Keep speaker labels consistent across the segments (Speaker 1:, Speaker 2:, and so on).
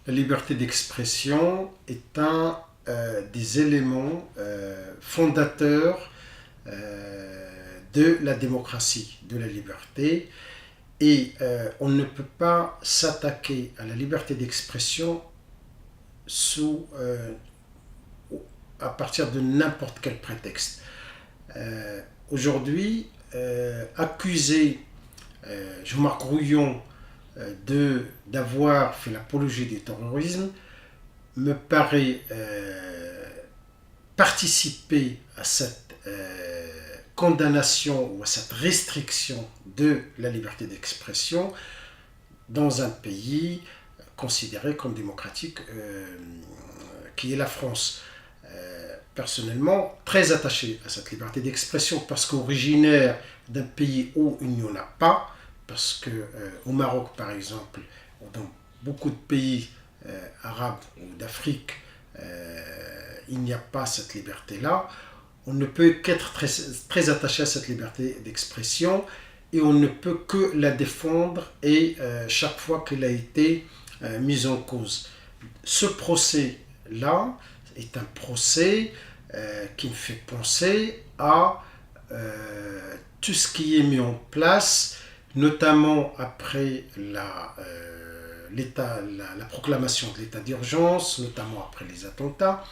Speaker 1: La liberté d'expression est un des éléments fondateurs de la démocratie, de la liberté. Et on ne peut pas s'attaquer à la liberté d'expression à partir de n'importe quel prétexte. Aujourd'hui, accuser Jean-Marc Rouillon d'avoir fait l'apologie du terrorisme me paraît participer à cette condamnation ou à cette restriction de la liberté d'expression dans un pays considéré comme démocratique qui est la France. Personnellement, très attaché à cette liberté d'expression parce qu'originaire d'un pays où il n'y en a pas, parce que au Maroc par exemple, ou dans beaucoup de pays arabes ou d'Afrique, il n'y a pas cette liberté-là. On ne peut qu'être très attaché à cette liberté d'expression et on ne peut que la défendre et chaque fois qu'elle a été mise en cause. Ce procès-là est un procès qui me fait penser à tout ce qui est mis en place, notamment après la proclamation de l'état d'urgence, notamment après les attentats.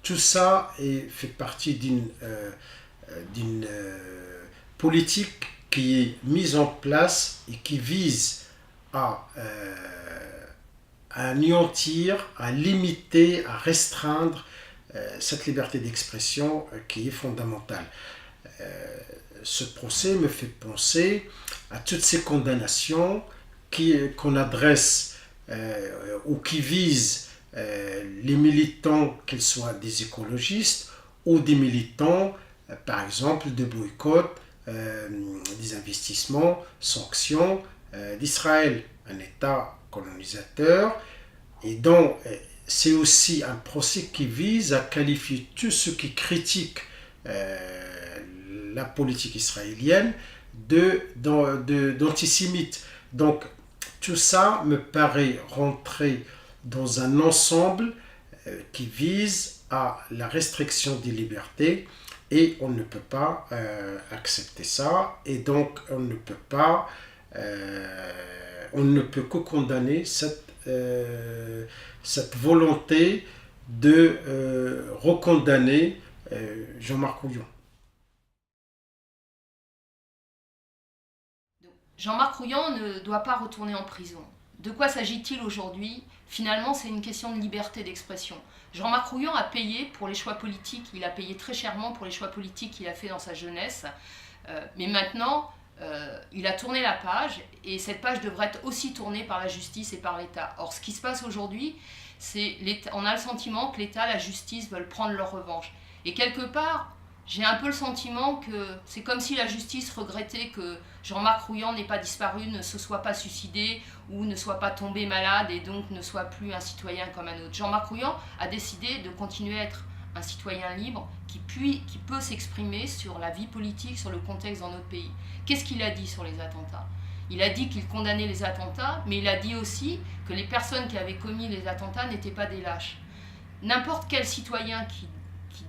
Speaker 1: Tout ça fait partie d'une politique qui est mise en place et qui vise à anéantir, à limiter, à restreindre cette liberté d'expression qui est fondamentale. Ce procès me fait penser à toutes ces condamnations qu'on adresse ou qui visent les militants, qu'ils soient des écologistes ou des militants, par exemple, de boycott des investissements, sanctions d'Israël, un État colonisateur, et donc c'est aussi un procès qui vise à qualifier tous ceux qui critiquent la politique israélienne d'antisémites. Donc tout ça me paraît rentrer dans un ensemble qui vise à la restriction des libertés et on ne peut pas accepter ça et donc on ne peut que condamner cette volonté de recondamner Jean-Marc Rouillon.
Speaker 2: Jean-Marc Rouillon ne doit pas retourner en prison. De quoi s'agit-il aujourd'hui? Finalement, c'est une question de liberté d'expression. Jean-Marc Rouillon a payé pour les choix politiques, il a payé très chèrement pour les choix politiques qu'il a fait dans sa jeunesse. Mais maintenant, il a tourné la page et cette page devrait être aussi tournée par la justice et par l'État. Or, ce qui se passe aujourd'hui, on a le sentiment que l'État, la justice veulent prendre leur revanche. Et quelque part, j'ai un peu le sentiment que c'est comme si la justice regrettait que Jean-Marc Rouillon n'ait pas disparu, ne se soit pas suicidé ou ne soit pas tombé malade et donc ne soit plus un citoyen comme un autre. Jean-Marc Rouillon a décidé de continuer à être un citoyen libre qui peut s'exprimer sur la vie politique, sur le contexte dans notre pays. Qu'est-ce qu'il a dit sur les attentats? Il a dit qu'il condamnait les attentats, mais il a dit aussi que les personnes qui avaient commis les attentats n'étaient pas des lâches. N'importe quel citoyen qui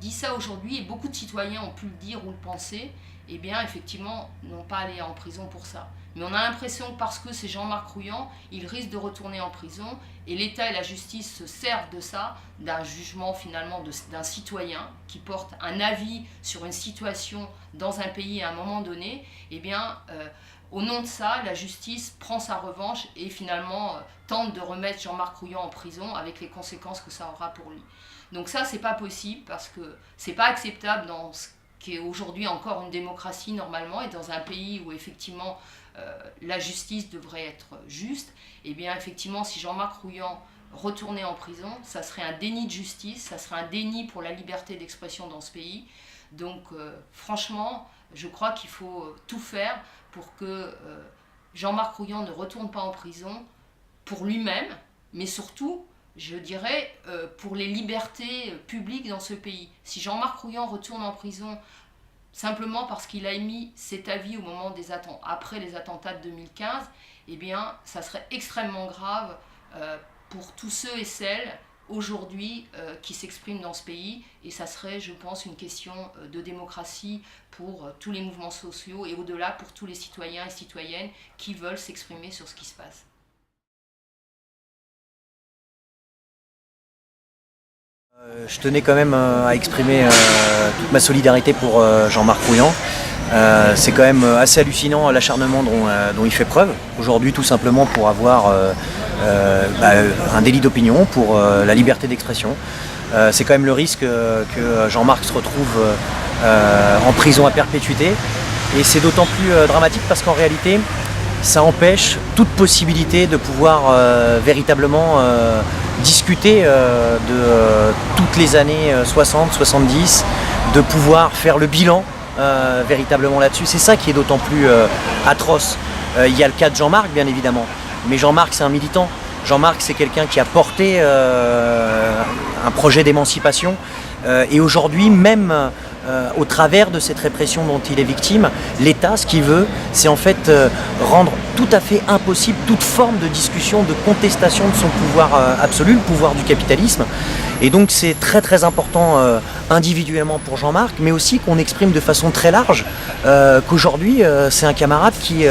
Speaker 2: dit ça aujourd'hui, et beaucoup de citoyens ont pu le dire ou le penser, eh bien effectivement n'ont pas allé en prison pour ça. Mais on a l'impression que parce que c'est Jean-Marc Rouillon, il risque de retourner en prison et l'État et la justice se servent de ça, d'un jugement finalement d'un citoyen qui porte un avis sur une situation dans un pays à un moment donné. Eh bien, au nom de ça, la justice prend sa revanche et finalement tente de remettre Jean-Marc Rouillon en prison avec les conséquences que ça aura pour lui. Donc ça, c'est pas possible parce que c'est pas acceptable dans ce qui est aujourd'hui encore une démocratie normalement et dans un pays où effectivement la justice devrait être juste. Et bien effectivement, si Jean-Marc Rouillon retournait en prison, ça serait un déni de justice, ça serait un déni pour la liberté d'expression dans ce pays. Donc franchement, je crois qu'il faut tout faire pour que Jean-Marc Rouillon ne retourne pas en prison pour lui-même, mais surtout je dirais, pour les libertés publiques dans ce pays. Si Jean-Marc Rouillon retourne en prison simplement parce qu'il a émis cet avis au moment après les attentats de 2015, eh bien, ça serait extrêmement grave pour tous ceux et celles aujourd'hui qui s'expriment dans ce pays, et ça serait, je pense, une question de démocratie pour tous les mouvements sociaux et au-delà pour tous les citoyens et citoyennes qui veulent s'exprimer sur ce qui se passe.
Speaker 3: Je tenais quand même à exprimer toute ma solidarité pour Jean-Marc Rouillant. C'est quand même assez hallucinant l'acharnement dont il fait preuve aujourd'hui, tout simplement pour avoir un délit d'opinion, pour la liberté d'expression. C'est quand même le risque que Jean-Marc se retrouve en prison à perpétuité, et c'est d'autant plus dramatique parce qu'en réalité ça empêche toute possibilité de pouvoir véritablement discuter de toutes les années 60, 70, de pouvoir faire le bilan véritablement là-dessus. C'est ça qui est d'autant plus atroce. Il y a le cas de Jean-Marc, bien évidemment, mais Jean-Marc, c'est un militant. Jean-Marc, c'est quelqu'un qui a porté un projet d'émancipation, et aujourd'hui, même au travers de cette répression dont il est victime, l'État, ce qu'il veut, c'est en fait rendre tout à fait impossible toute forme de discussion, de contestation de son pouvoir absolu, le pouvoir du capitalisme. Et donc c'est très très important individuellement pour Jean-Marc, mais aussi qu'on exprime de façon très large qu'aujourd'hui c'est un camarade qui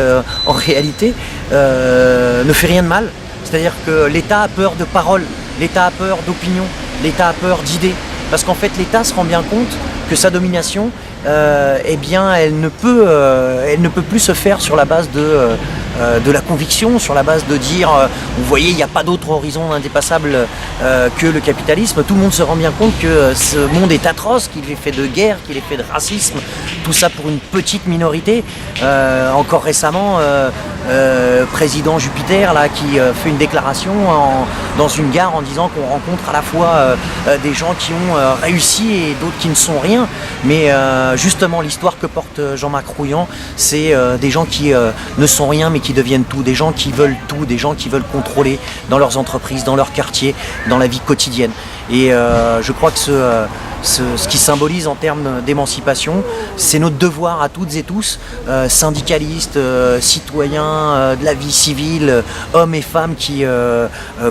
Speaker 3: en réalité ne fait rien de mal. C'est-à-dire que l'État a peur de parole, l'État a peur d'opinion, l'État a peur d'idées. Parce qu'en fait l'État se rend bien compte que sa domination, eh bien, elle ne peut plus se faire sur la base de la conviction, sur la base de dire vous voyez, il n'y a pas d'autre horizon indépassable que le capitalisme. Tout le monde se rend bien compte que ce monde est atroce, qu'il est fait de guerre, qu'il est fait de racisme, tout ça pour une petite minorité. Encore récemment, président Jupiter là, qui fait une déclaration dans une gare en disant qu'on rencontre à la fois des gens qui ont réussi et d'autres qui ne sont rien, mais justement l'histoire que porte Jean-Marc Rouillant, c'est des gens qui ne sont rien mais qui deviennent tout, des gens qui veulent tout, des gens qui veulent contrôler dans leurs entreprises, dans leur quartier, dans la vie quotidienne. Et je crois que ce qui symbolise en termes d'émancipation, c'est notre devoir à toutes et tous, syndicalistes, citoyens de la vie civile, hommes et femmes qui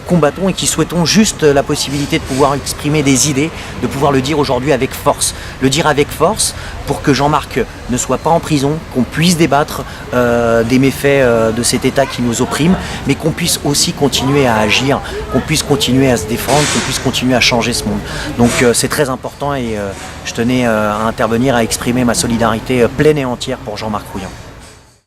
Speaker 3: combattons et qui souhaitons juste la possibilité de pouvoir exprimer des idées, de pouvoir le dire aujourd'hui avec force. Le dire avec force pour que Jean-Marc ne soit pas en prison, qu'on puisse débattre des méfaits de cet État qui nous opprime, mais qu'on puisse aussi continuer à agir, qu'on puisse continuer à se défendre, qu'on puisse continuer à changer ce monde. Donc c'est très important et je tenais à intervenir, à exprimer ma solidarité pleine et entière pour Jean-Marc Rouillant.